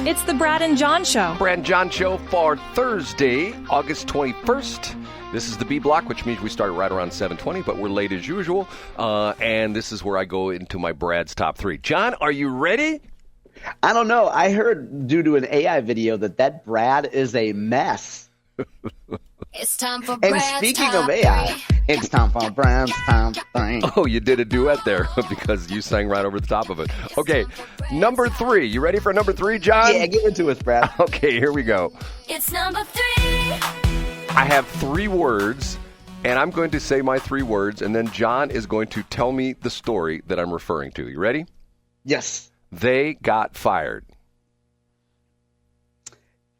It's the Brad and John Show. Brad and John Show for Thursday, August 21st. This is the B block, which means we start right around 7:20, but we're late as usual. And this is where I go into my Brad's top three. John, are you ready? I don't know. I heard due to an AI video that Brad is a mess. It's time for And Brad's speaking top of AI, three. it's time for Brad's top three. Oh, you did a duet there because you sang right over the top of it. Okay, number three. You ready for number three, John? Yeah, give it to us, Brad. Okay, here we go. It's number three. I have three words, and I'm going to say my three words, and then John is going to tell me the story that I'm referring to. You ready? Yes. They got fired.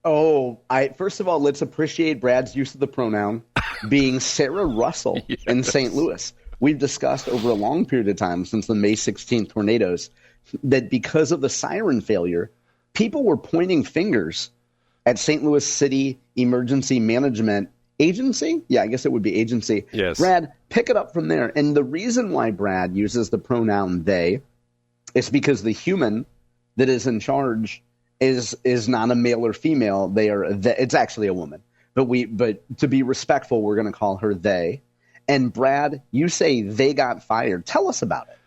Oh, first of all, let's appreciate Brad's use of the pronoun being Sarah Russell in St. Louis. We've discussed over a long period of time since the May 16th tornadoes that because of the siren failure, people were pointing fingers at St. Louis City Emergency Management Agency. Yeah, I guess it would be agency. Yes. Brad, pick it up from there. And the reason why Brad uses the pronoun they is because the human that is in charge is not a male or female. It's actually a woman. But to be respectful, we're going to call her they. And Brad, you say they got fired. Tell us about it.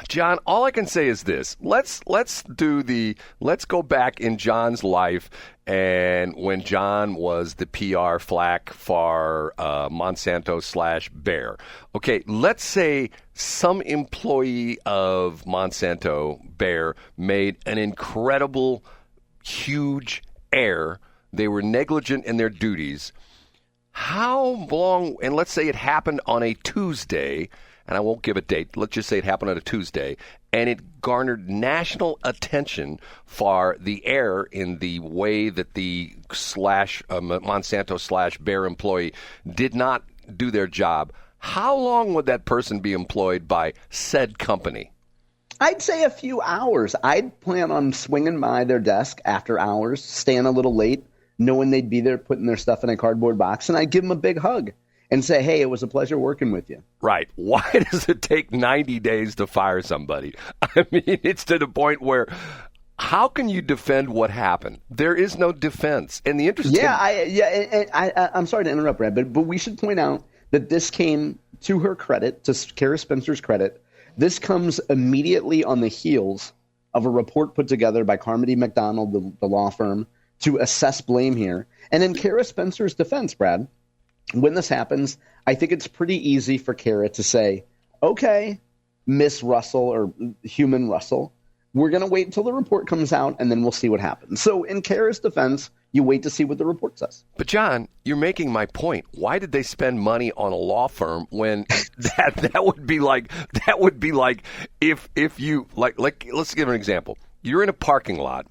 John, all I can say is this. Let's go back in John's life and when John was the PR flack for Monsanto/Bayer. Okay, let's say some employee of Monsanto Bayer made an incredible, huge error. They were negligent in their duties. How long, and let's say it happened on a Tuesday, and I won't give a date. Let's just say it happened on a Tuesday, and it garnered national attention for the error in the way that the Monsanto/Bayer employee did not do their job. How long would that person be employed by said company? I'd say a few hours. I'd plan on swinging by their desk after hours, staying a little late, knowing they'd be there, putting their stuff in a cardboard box, and I'd give them a big hug and say, hey, it was a pleasure working with you. Right. Why does it take 90 days to fire somebody? I mean, it's to the point where how can you defend what happened? There is no defense. And the interesting... I'm sorry to interrupt, Brad, but we should point out that this came to her credit, to Cara Spencer's credit. This comes immediately on the heels of a report put together by Carmody McDonald, the law firm, to assess blame here. And in Cara Spencer's defense, Brad, when this happens, I think it's pretty easy for Cara to say, okay, Miss Russell or human Russell, we're going to wait until the report comes out and then we'll see what happens. So in Cara's defense, you wait to see what the report says. But John, you're making my point. Why did they spend money on a law firm when that would be like if you like let's give an example. You're in a parking lot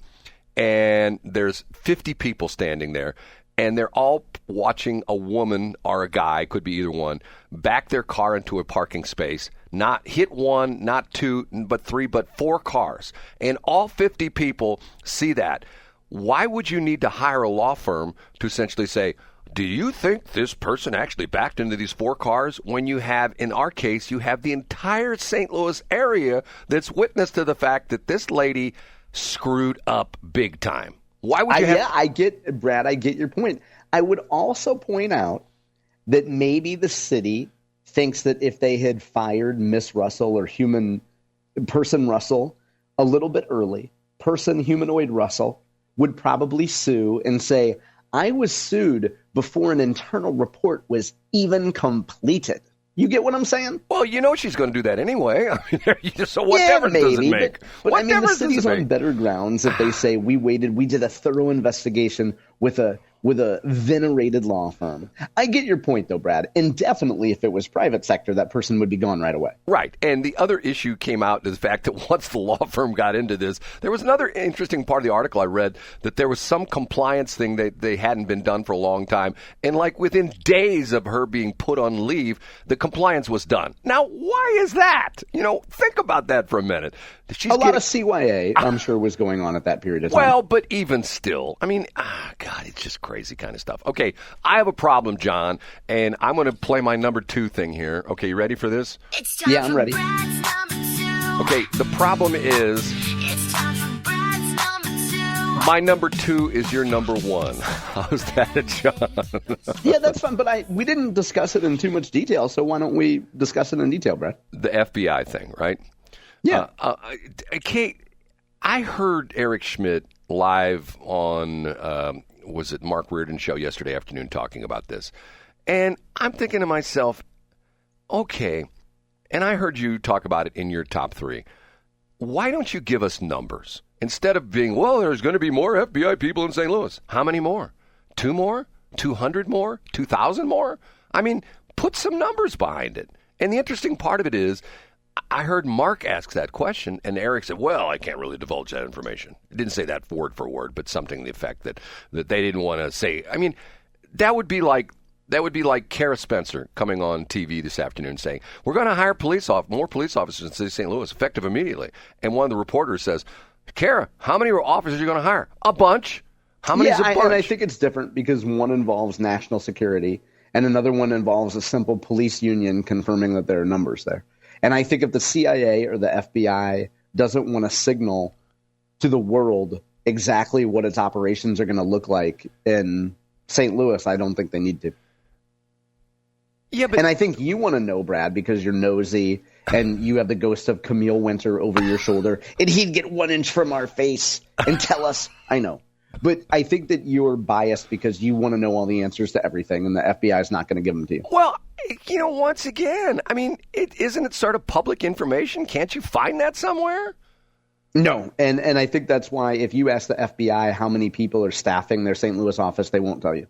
and there's 50 people standing there. And they're all watching a woman or a guy, could be either one, back their car into a parking space, not hit one, not two, but three, but four cars. And all 50 people see that. Why would you need to hire a law firm to essentially say, do you think this person actually backed into these four cars? When you have, in our case, you have the entire St. Louis area that's witness to the fact that this lady screwed up big time. Why would you have... I get, Brad, I get your point. I would also point out that maybe the city thinks that if they had fired Miss Russell or person Russell a little bit early, humanoid Russell would probably sue and say, I was sued before an internal report was even completed. You get what I'm saying? Well, you know she's going to do that anyway. I mean, so what difference does it make? But I mean, the city's on better grounds if they say we did a thorough investigation with a venerated law firm. I get your point, though, Brad. And definitely if it was private sector, that person would be gone right away. Right. And the other issue came out is the fact that once the law firm got into this, there was another interesting part of the article I read that there was some compliance thing that they hadn't been done for a long time. And like within days of her being put on leave, the compliance was done. Now, why is that? Think about that for a minute. A lot of CYA, I'm sure, was going on at that period of time. Well, but even still, I mean, God, it's just crazy kind of stuff. Okay, I have a problem, John, and I'm going to play my number two thing here. Okay, you ready for this? It's time I'm ready. Okay, the problem is My number 2 is your number 1. How's that, John? Yeah, that's fun, but we didn't discuss it in too much detail, so why don't we discuss it in detail, Brad? The FBI thing, right? Yeah. Kate, I heard Eric Schmidt live on, was it Mark Reardon's show yesterday afternoon talking about this. And I'm thinking to myself, okay, and I heard you talk about it in your top 3. Why don't you give us numbers? Instead of being, well, there's going to be more FBI people in St. Louis. How many more? 2 more? 200 more? 2,000 more? I mean, put some numbers behind it. And the interesting part of it is, I heard Mark ask that question, and Eric said, well, I can't really divulge that information. He didn't say that word for word, but something to the effect that they didn't want to say. I mean, that would be like Cara Spencer coming on TV this afternoon saying, we're going to hire more police officers in the city of St. Louis, effective immediately. And one of the reporters says, Cara, how many officers are you going to hire? A bunch. How many is a bunch? And I think it's different because one involves national security and another one involves a simple police union confirming that there are numbers there. And I think if the CIA or the FBI doesn't want to signal to the world exactly what its operations are going to look like in St. Louis, I don't think they need to. Yeah, but... And I think you want to know, Brad, because you're nosy and you have the ghost of Camille Winter over your shoulder, and he'd get 1 inch from our face and tell us. I know. But I think that you're biased because you want to know all the answers to everything, and the FBI is not going to give them to you. Well, once again, I mean, isn't it sort of public information? Can't you find that somewhere? No, and I think that's why if you ask the FBI how many people are staffing their St. Louis office, they won't tell you.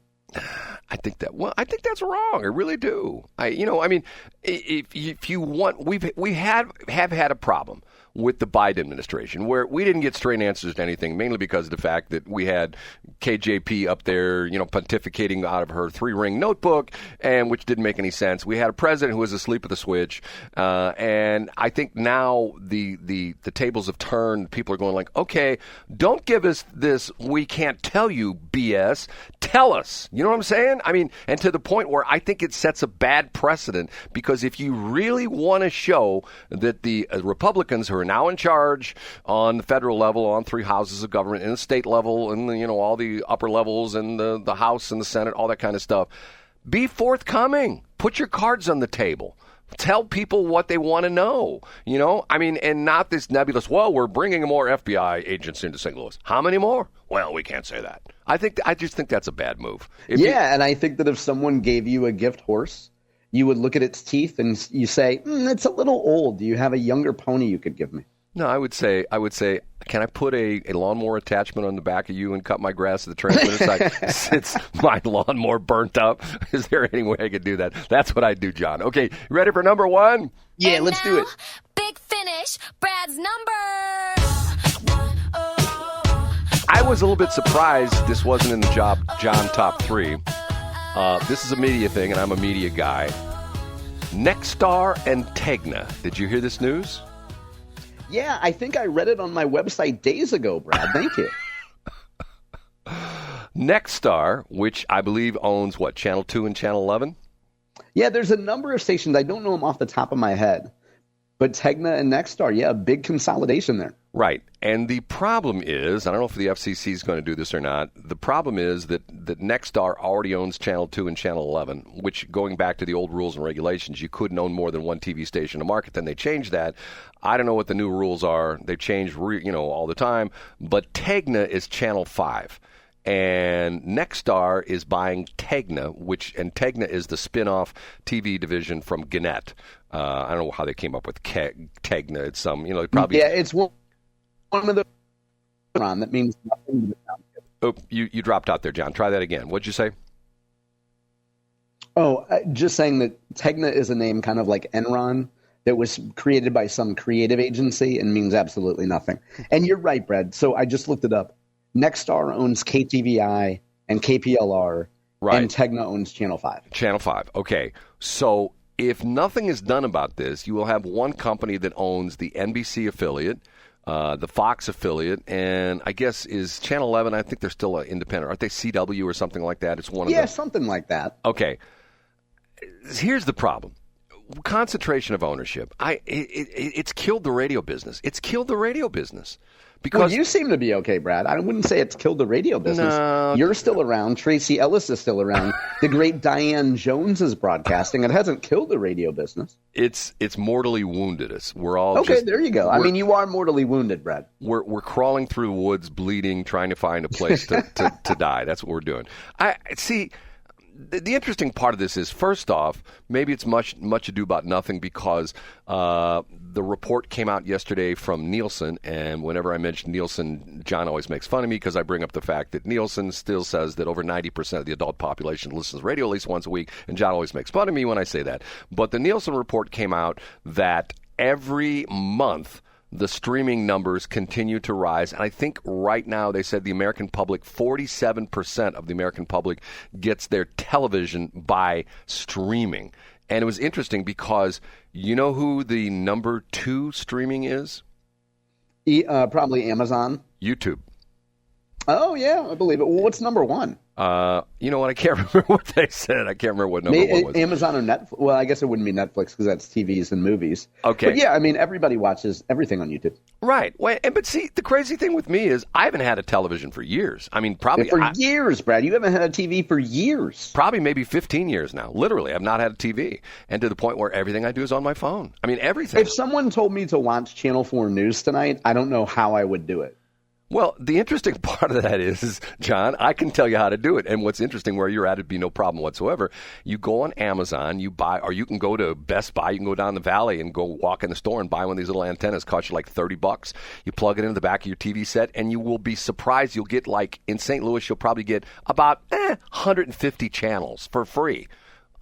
I think that's wrong. I really do. If you want, we have had a problem with the Biden administration where we didn't get straight answers to anything, mainly because of the fact that we had KJP up there, pontificating out of her 3-ring notebook, and which didn't make any sense. We had a president who was asleep at the switch, and I think now the tables have turned. People are going like, okay, don't give us this we can't tell you BS. Tell us. You know what I'm saying? I mean, and to the point where I think it sets a bad precedent, because if you really want to show that the Republicans who are now in charge on the federal level, on 3 houses of government, and the state level, and all the upper levels, and the House and the Senate, all that kind of stuff, be forthcoming. Put your cards on the table. Tell people what they want to know, and not this nebulous, well, we're bringing more FBI agents into St. Louis. How many more? Well, we can't say that. I just think that's a bad move. And I think that if someone gave you a gift horse, you would look at its teeth and you say, it's a little old. Do you have a younger pony you could give me? No, I would say, can I put a lawnmower attachment on the back of you and cut my grass at the transmitter since my lawnmower burnt up? Is there any way I could do that? That's what I'd do, John. Okay, ready for number 1? Yeah, And let's do it. Big finish, Brad's number. I was a little bit surprised this wasn't in the John top 3. This is a media thing, and I'm a media guy. Nexstar and Tegna. Did you hear this news? Yeah, I think I read it on my website days ago, Brad. Thank you. Nexstar, which I believe owns, Channel 2 and Channel 11? Yeah, there's a number of stations. I don't know them off the top of my head. But Tegna and Nexstar, a big consolidation there. Right. And the problem is, I don't know if the FCC is going to do this or not, the problem is that Nexstar already owns Channel 2 and Channel 11, which, going back to the old rules and regulations, you couldn't own more than one TV station to market. Then they changed that. I don't know what the new rules are. They change, all the time. But Tegna is Channel 5. And Nexstar is buying Tegna, and Tegna is the spin-off TV division from Gannett. I don't know how they came up with Tegna. It's some, probably. Yeah, it's one of the that means nothing. Oh, you dropped out there, John. Try that again. What'd you say? Oh, just saying that Tegna is a name kind of like Enron that was created by some creative agency and means absolutely nothing. And you're right, Brad. So I just looked it up. Nexstar owns KTVI and KPLR, right, and Tegna owns Channel 5. Channel 5. Okay. So if nothing is done about this, you will have one company that owns the NBC affiliate, the Fox affiliate, and I guess is Channel 11. I think they're still independent. Aren't they CW or something like that? It's one of them. Yeah, something like that. Okay. Here's the problem. Concentration of ownership. It's killed the radio business. It's killed the radio business Because you seem to be okay, Brad. I wouldn't say it's killed the radio business. No. You're still around. Tracy Ellis is still around. The great Diane Jones is broadcasting. It hasn't killed the radio business. it's mortally wounded us. We're all Okay, just, there you go. I mean, you are mortally wounded, Brad. we're crawling through the woods, bleeding, trying to find a place to die. That's what we're doing. I see. The interesting part of this is, first off, maybe it's much ado about nothing because the report came out yesterday from Nielsen, and whenever I mention Nielsen, John always makes fun of me because I bring up the fact that Nielsen still says that over 90% of the adult population listens to radio at least once a week, and John always makes fun of me when I say that. But the Nielsen report came out that every month the streaming numbers continue to rise. And I think right now they said the American public, 47% of the American public gets their television by streaming. And it was interesting because you know who the number 2 streaming is? Probably Amazon. YouTube. Oh, yeah, I believe it. Well, what's number 1? You know what? I can't remember what they said. I can't remember what number 1 was. Amazon or Netflix? Well, I guess it wouldn't be Netflix because that's TVs and movies. Okay. But yeah, I mean, everybody watches everything on YouTube. Right. But see, the crazy thing with me is I haven't had a television for years. I mean, probably years, Brad. You haven't had a TV for years. Probably maybe 15 years now. Literally, I've not had a TV. And to the point where everything I do is on my phone. I mean, everything. If someone told me to watch Channel 4 News tonight, I don't know how I would do it. Well, the interesting part of that is, John, I can tell you how to do it. And what's interesting, where you're at, it'd be no problem whatsoever. You go on Amazon, you buy, or you can go to Best Buy, you can go down the valley and go walk in the store and buy one of these little antennas. Cost you like $30. You plug it into the back of your TV set, and you will be surprised. You'll get, like, in St. Louis, you'll probably get about 150 channels for free.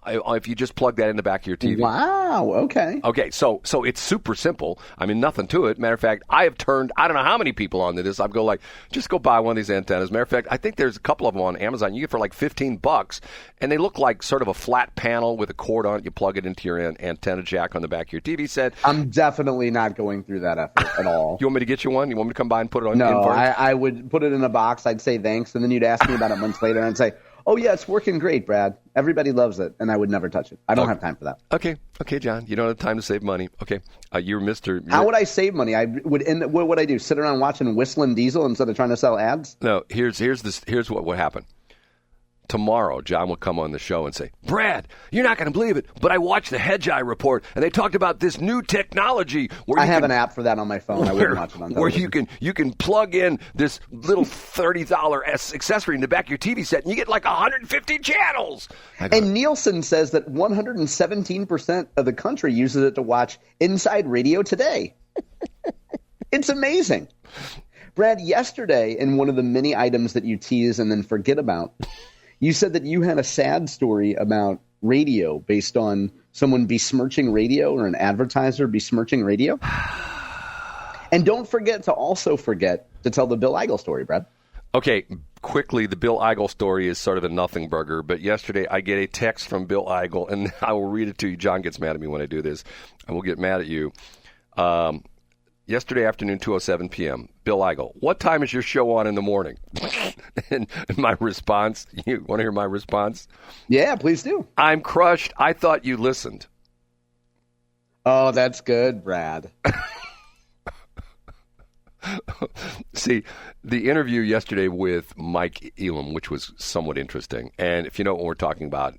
If you just plug that in the back of your TV. Wow, okay. Okay, so it's super simple. I mean, nothing to it. Matter of fact, I have turned, I don't know how many people onto this. I'd go like, just go buy one of these antennas. Matter of fact, I think there's a couple of them on Amazon. You get for like $15, and they look like sort of a flat panel with a cord on it. You plug it into your antenna jack on the back of your TV set. I'm definitely not going through that effort at all. You want me to get you one? You want me to come by and put it on? No, I would put it in a box. I'd say thanks, and then you'd ask me about it months later, and I'd say, oh, yeah, it's working great, Brad. Everybody loves it, and I would never touch it. I don't have time for that. Okay, John. You don't have time to save money. Okay, you're Mr. How would I save money? What would I do? Sit around watching Whistling Diesel instead of trying to sell ads? No. Here's what would happen. Tomorrow, John will come on the show and say, Brad, you're not going to believe it, but I watched the Hedge Eye report, and they talked about this new technology. Where I have an app for that on my phone. I wouldn't watch it on television. Where you can plug in this little $30 accessory in the back of your TV set, and you get like 150 channels. And Nielsen says that 117% of the country uses it to watch Inside Radio Today. It's amazing. Brad, yesterday, in one of the many items that you tease and then forget about, you said that you had a sad story about radio based on someone besmirching radio or an advertiser besmirching radio. And don't forget to tell the Bill Eigel story, Brad. Okay, quickly, the Bill Eigel story is sort of a nothing burger, but yesterday I get a text from Bill Eigel, and I will read it to you. John gets mad at me when I do this. I will get mad at you. Yesterday afternoon, 2:07 p.m., Bill Eigel, what time is your show on in the morning? And my response, you want to hear my response? Yeah, please do. I'm crushed. I thought you listened. Oh, that's good, Brad. See, the interview yesterday with Mike Elam, which was somewhat interesting, and if you know what we're talking about,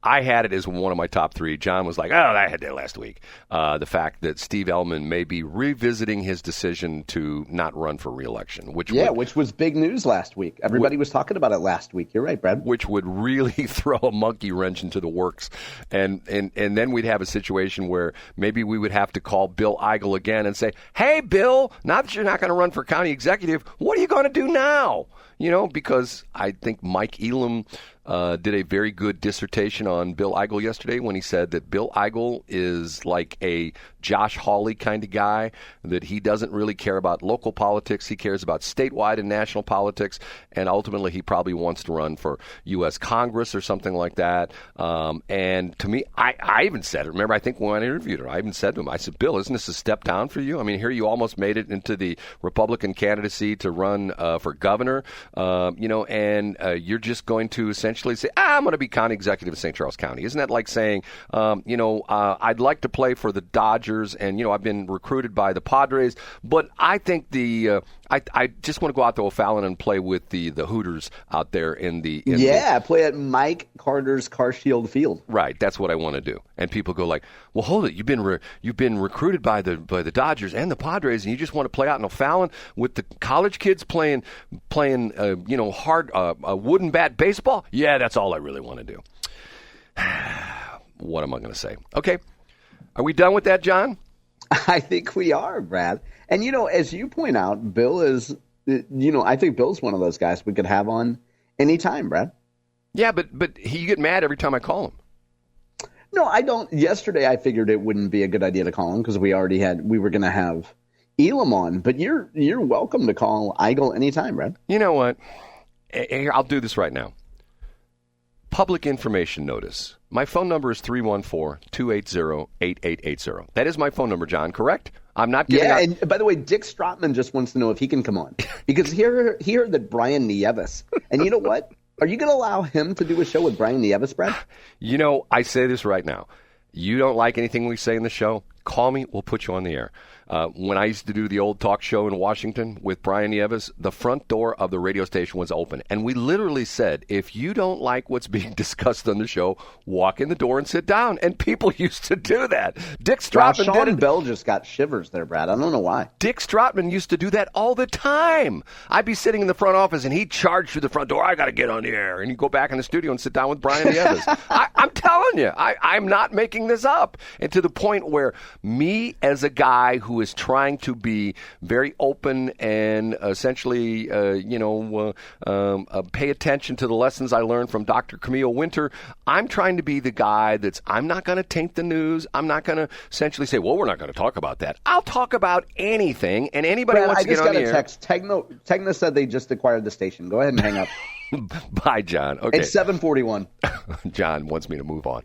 I had it as one of my top 3. John was like, oh, I had that last week. The fact that Steve Ellman may be revisiting his decision to not run for re-election. Which was big news last week. Everybody was talking about it last week. You're right, Brad. Which would really throw a monkey wrench into the works. And then we'd have a situation where maybe we would have to call Bill Eigel again and say, hey, Bill, now that you're not going to run for county executive, what are you going to do now? You know, because I think Mike Elam did a very good dissertation on Bill Eigel yesterday when he said that Bill Eigel is like a Josh Hawley kind of guy, that he doesn't really care about local politics. He cares about statewide and national politics, and ultimately he probably wants to run for U.S. Congress or something like that. And to me, I even said it. Remember, I think when I interviewed her, I even said to him, I said, Bill, isn't this a step down for you? I mean, here you almost made it into the Republican candidacy to run for governor. and you're just going to essentially say, I'm going to be county executive of St. Charles County. Isn't that like saying, I'd like to play for the Dodgers, and, I've been recruited by the Padres, but I think I just want to go out to O'Fallon and play with the Hooters out there play at Mike Carter's CarShield Field. Right, that's what I want to do. And people go like, well, hold it, you've been recruited by the Dodgers and the Padres, and you just want to play out in O'Fallon with the college kids playing hard wooden bat baseball? Yeah, that's all I really want to do. What am I going to say? Okay, are we done with that, John? I think we are, Brad. And, as you point out, Bill is, I think Bill's one of those guys we could have on anytime, Brad. Yeah, but you get mad every time I call him. No, I don't. Yesterday, I figured it wouldn't be a good idea to call him because we were going to have Elam on. But you're welcome to call Eigel anytime, Brad. You know what? Here, I'll do this right now. Public information notice. My phone number is 314-280-8880. That is my phone number, John, correct? I'm not giving out. And by the way, Dick Stratman just wants to know if he can come on. Because he heard that Brian Nieves. And you know what? Are you going to allow him to do a show with Brian Nieves, Brad? I say this right now. You don't like anything we say in the show? Call me. We'll put you on the air. When I used to do the old talk show in Washington with Brian Nieves, the front door of the radio station was open. And we literally said, if you don't like what's being discussed on the show, walk in the door and sit down. And people used to do that. Dick Stratman Sean did it. Bell just got shivers there, Brad. I don't know why. Dick Stratman used to do that all the time. I'd be sitting in the front office, and he'd charge through the front door. I got to get on the air. And he'd go back in the studio and sit down with Brian Nieves. I'm telling you, I'm not making this up. And to the point where me as a guy who is trying to be very open and essentially, pay attention to the lessons I learned from Dr. Camille Winter, I'm trying to be the guy I'm not going to taint the news. I'm not going to essentially say, well, we're not going to talk about that. I'll talk about anything, and anybody Brad, wants to get on the air. I just got a text. Tegna said they just acquired the station. Go ahead and hang up. Bye, John. Okay. It's 7:41. John wants me to move on.